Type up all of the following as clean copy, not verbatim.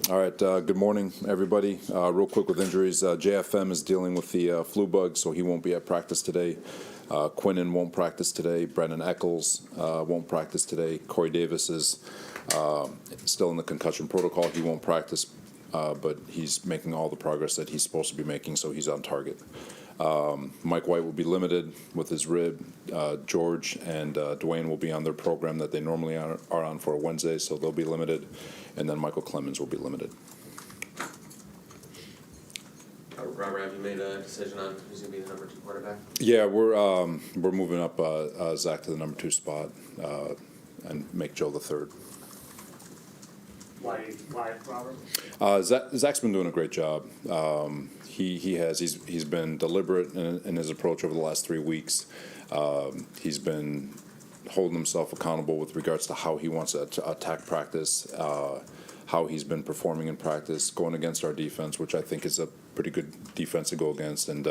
All right, good morning, everybody. Real quick with injuries, JFM is dealing with the flu bug, so he won't be at practice today. Quinnen won't practice today. Brendan Eccles won't practice today. Corey Davis is still in the concussion protocol. He won't practice, but he's making all the progress that he's supposed to be making, so he's on target. Mike White will be limited with his rib. George and Dwayne will be on their program that they normally are on for a Wednesday, so they'll be limited. And then Michael Clemens will be limited. Robert, have you made a decision on who's going to be the number 2 quarterback? Yeah, we're moving up Zach to the number 2 spot and make Joe the 3rd. Why, Robert? Zach's been doing a great job. He's been deliberate in his approach over the last 3 weeks. He's been holding himself accountable with regards to how he wants to attack practice, how he's been performing in practice, going against our defense, which I think is a pretty good defense to go against, and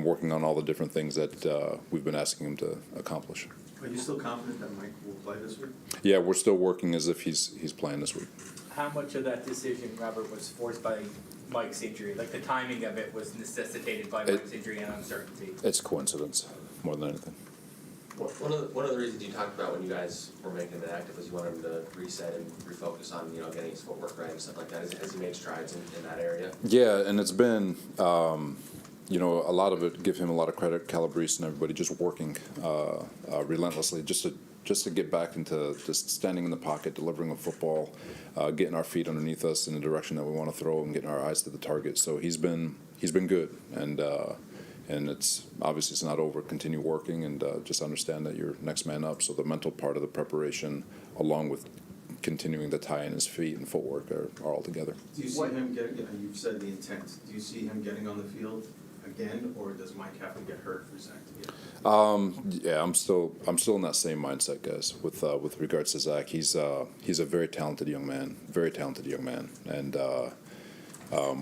working on all the different things that we've been asking him to accomplish. Are you still confident that Mike will play this week? Yeah, we're still working as if he's playing this week. How much of that decision, Robert, was forced by Mike's injury? Like the timing of it was necessitated by Mike's injury and uncertainty? It's coincidence more than anything. One of the reasons you talked about when you guys were making him inactive was you wanted him to reset and refocus on getting his footwork right and stuff like that. Has he made strides in that area? Yeah, and it's been a lot of it. Give him a lot of credit, Calabrese and everybody, just working relentlessly, just to get back into just standing in the pocket, delivering a football, getting our feet underneath us in the direction that we want to throw, and getting our eyes to the target. So he's been good, and it's obviously it's not over. Continue working and just understand that you're next man up. So the mental part of the preparation, along with continuing to tie in his feet and footwork, are all together. Do you see him getting? You've said the intent. Do you see him getting on the field again, or does Mike have to get hurt for Zach to get? Yeah, I'm still in that same mindset, guys. With regards to Zach, he's a very talented young man, and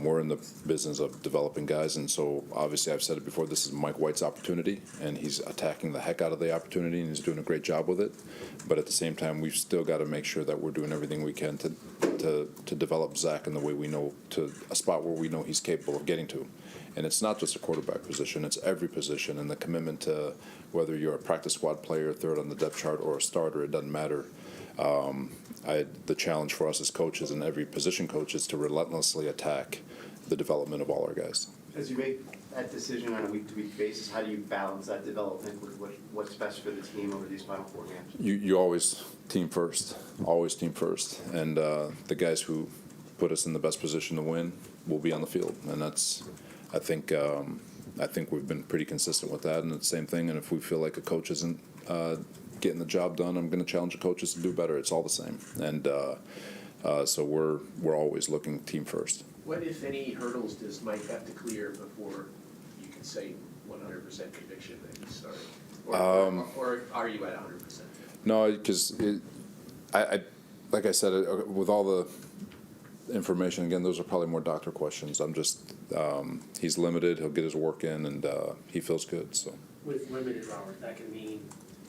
we're in the business of developing guys, and so obviously I've said it before. This is Mike White's opportunity, and he's attacking the heck out of the opportunity, and he's doing a great job with it. But at the same time, we've still got to make sure that we're doing everything we can to develop Zach in the way we know, to a spot where we know he's capable of getting to. And it's not just a quarterback position, it's every position, and the commitment to whether you're a practice squad player, 3rd on the depth chart, or a starter, it doesn't matter. The challenge for us as coaches and every position coach is to relentlessly attack the development of all our guys. As you make that decision on a week-to-week basis, how do you balance that development with what's best for the team over these final 4 games? You always team first, and the guys who put us in the best position to win will be on the field, and that's. I think we've been pretty consistent with that, and it's the same thing. And if we feel like a coach isn't getting the job done, I'm going to challenge the coaches to do better. It's all the same, and so we're always looking team first. What, if any, hurdles does Mike have to clear before you can say 100% conviction that he's starting, or are you at 100%? No, because I like I said, with all the information, again, those are probably more doctor questions. I'm just he's limited. He'll get his work in, and he feels good. So With limited, Robert, that can mean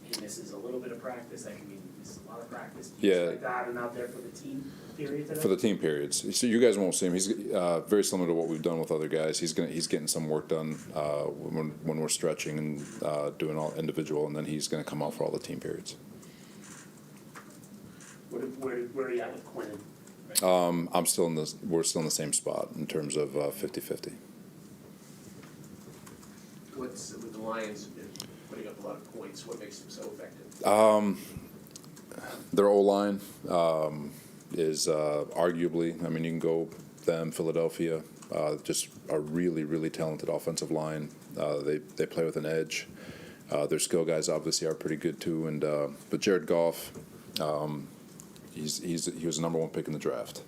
he misses a little bit of practice. That can mean he misses a lot of practice. Do you expect to have him out there for the team period today? For the team periods, so you guys won't see him. He's very similar to what we've done with other guys. He's getting some work done when we're stretching and doing all individual, and then he's going to come out for all the team periods. Where are you at with Quinnen? We're still in the same spot in terms of 50-50. What's with the Lions been putting up a lot of points? What makes them so effective? Their O-line is arguably, I mean, you can go them, Philadelphia, just a really, really talented offensive line. They play with an edge. Their skill guys obviously are pretty good too. And but Jared Goff, he was the number 1 pick in the draft,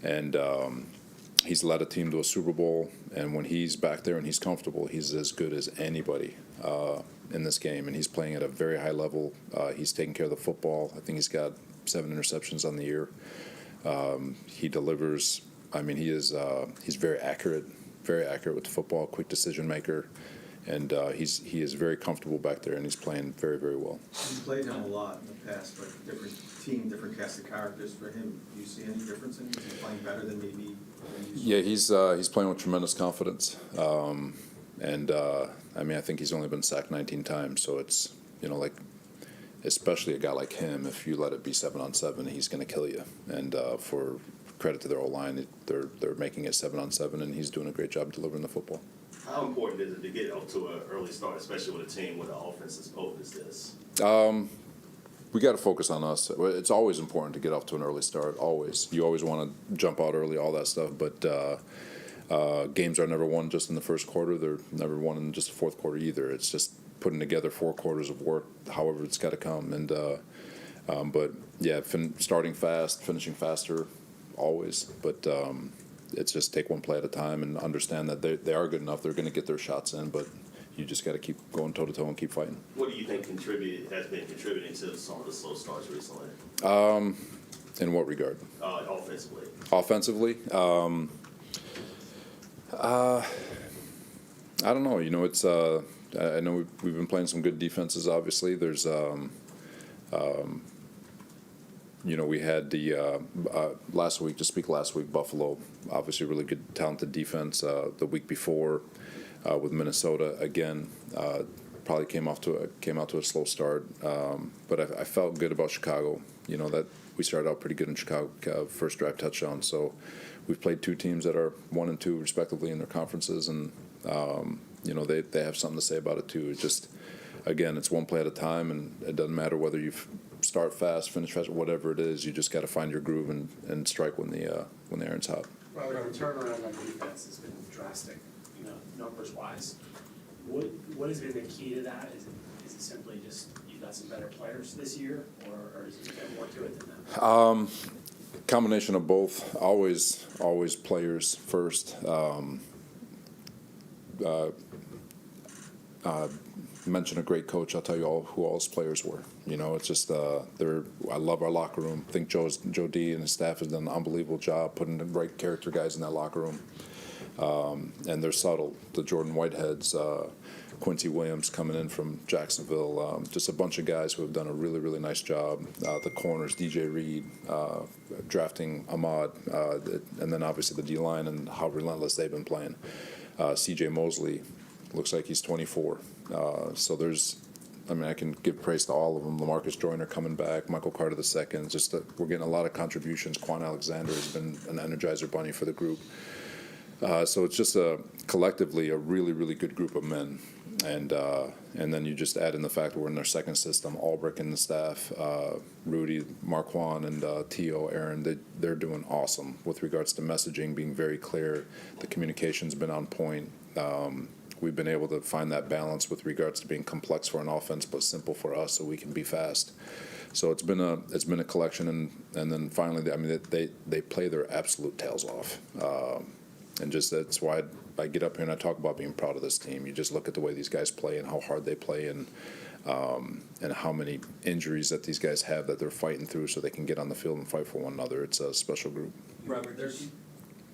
and he's led a team to a Super Bowl. And when he's back there and he's comfortable, he's as good as anybody in this game, and he's playing at a very high level. He's taking care of the football. I think he's got 7 interceptions on the year. He delivers. I mean, he's very accurate with the football, quick decision maker, he is very comfortable back there, and he's playing very, very well. You've played him a lot in the past, but different team, different cast of characters for him. Do you see any difference in him? Is he playing better than maybe? Yeah, he's playing with tremendous confidence, I mean, I think he's only been sacked 19 times, so it's, you know, like, especially a guy like him, if you let it be 7-on-7, he's going to kill you. And for credit to their O-line, they're making it 7-on-7, and he's doing a great job delivering the football. How important is it to get off to an early start, especially with a team with an offense as potent as this? We got to focus on us. It's always important to get off to an early start, always. You always want to jump out early, all that stuff, but games are never won just in the first quarter. They're never won in just the fourth quarter either. It's just putting together 4 quarters of work, however it's got to come. And but yeah, starting fast, finishing faster, always. But it's just take one play at a time and understand that they are good enough. They're going to get their shots in, but you just got to keep going toe to toe and keep fighting. What do you think has been contributing to some of the slow starts recently? In what regard? Offensively. Offensively. I don't know. You know, it's. I know we've been playing some good defenses. Obviously, there's. You know, we had the last week. Buffalo, obviously, really good, talented defense. The week before, with Minnesota, again, probably came out to a slow start. But I felt good about Chicago. You know, that we started out pretty good in Chicago, first drive touchdown. So we've played 2 teams that are 1 and 2 respectively in their conferences, and you know, they have something to say about it too. It just, again, it's one play at a time, and it doesn't matter whether you start fast, finish fast, whatever it is. You just got to find your groove and strike when the iron's hot. Robert, the turnaround on defense has been drastic, you know, numbers wise. What has been the key to that? Is it simply just you got some better players this year, or is there more to it than that? Combination of both. Always players first. Mention a great coach. I'll tell you who all his players were. You know, it's just I love our locker room. I think Joe D and his staff has done an unbelievable job putting the right character guys in that locker room. And they're subtle. The Jordan Whiteheads, Quincy Williams coming in from Jacksonville, just a bunch of guys who have done a really, really nice job. The corners, DJ Reed, drafting Ahmad, and then obviously the D-line and how relentless they've been playing. C.J. Mosley looks like he's 24. So I mean, I can give praise to all of them. LaMarcus Joyner coming back, Michael Carter II. Just we're getting a lot of contributions. Quan Alexander has been an Energizer bunny for the group. So it's just collectively a really, really good group of men. And then you just add in the fact that we're in their second system, Albrecht and the staff, Rudy, Marquand, and T.O., Aaron, they're doing awesome with regards to messaging, being very clear. The communication's been on point. We've been able to find that balance with regards to being complex for an offense but simple for us so we can be fast. So it's been a collection, and then finally, I mean, they play their absolute tails off. And just that's why I get up here and I talk about being proud of this team. You just look at the way these guys play and how hard they play, and how many injuries that these guys have that they're fighting through so they can get on the field and fight for one another. It's a special group. Robert, there's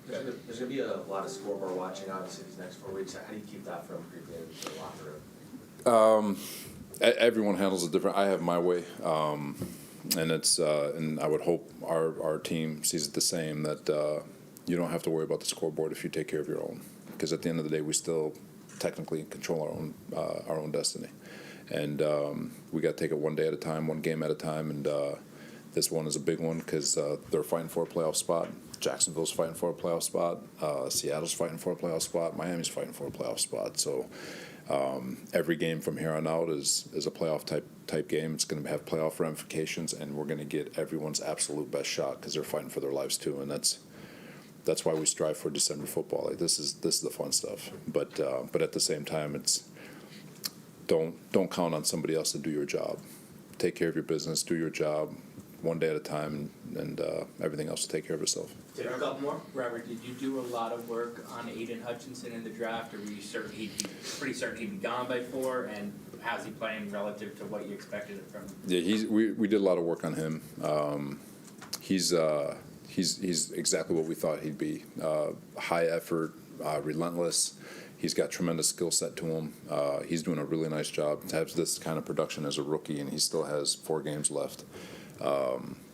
going to be a lot of scoreboard watching, obviously, these next 4 weeks. How do you keep that from creeping into the locker room? Everyone handles it different. I have my way, and it's and I would hope our team sees it the same, that you don't have to worry about the scoreboard if you take care of your own, because at the end of the day, we still technically control our own destiny, and we got to take it one day at a time, one game at a time, and this one is a big one because they're fighting for a playoff spot. Jacksonville's fighting for a playoff spot. Seattle's fighting for a playoff spot. Miami's fighting for a playoff spot. So every game from here on out is a playoff type game. It's going to have playoff ramifications, and we're going to get everyone's absolute best shot because they're fighting for their lives too. And that's why we strive for December football. Like, this is the fun stuff. But at the same time, it's don't count on somebody else to do your job. Take care of your business. Do your job one day at a time, and everything else will take care of itself. Take a couple more. Robert, did you do a lot of work on Aiden Hutchinson in the draft, or were you pretty certain he'd be gone by 4? And how's he playing relative to what you expected from him? Yeah, we did a lot of work on him. He's exactly what we thought he'd be. High effort, relentless. He's got tremendous skill set to him. He's doing a really nice job. To have this kind of production as a rookie, and he still has 4 games left.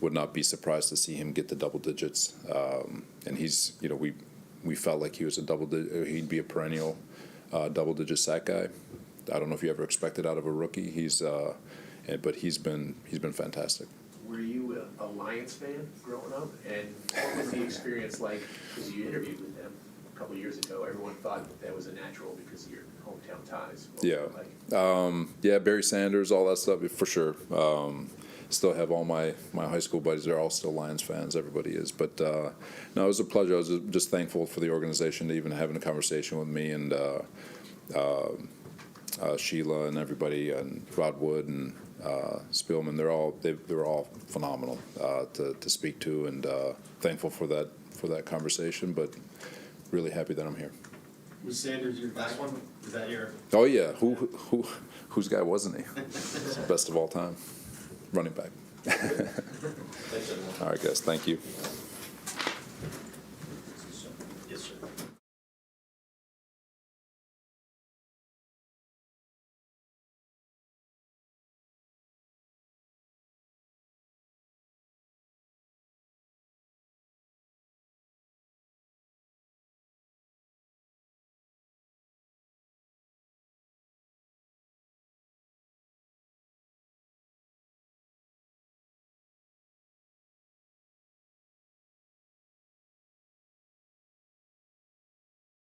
Would not be surprised to see him get to double digits. And he's, we felt like he was he'd be a perennial double-digit sack guy. I don't know if you ever expected out of a rookie. But he's been fantastic. Were you a Lions fan growing up? And what was the experience like? Because you interviewed with them a couple years ago. Everyone thought that was a natural because of your hometown ties. What was Yeah. it like? Yeah, Barry Sanders, all that stuff, for sure. Still have all my high school buddies. They're all still Lions fans. Everybody is. But no, it was a pleasure. I was just thankful for the organization to even having a conversation with me and Sheila and everybody and Rod Wood and Spielman. They were all phenomenal to speak to, and thankful for that conversation. But really happy that I'm here. Was Sanders your last one? Is that your? Oh yeah, whose guy wasn't he? Best of all time, running back. Thanks, everyone. All right, guys, thank you.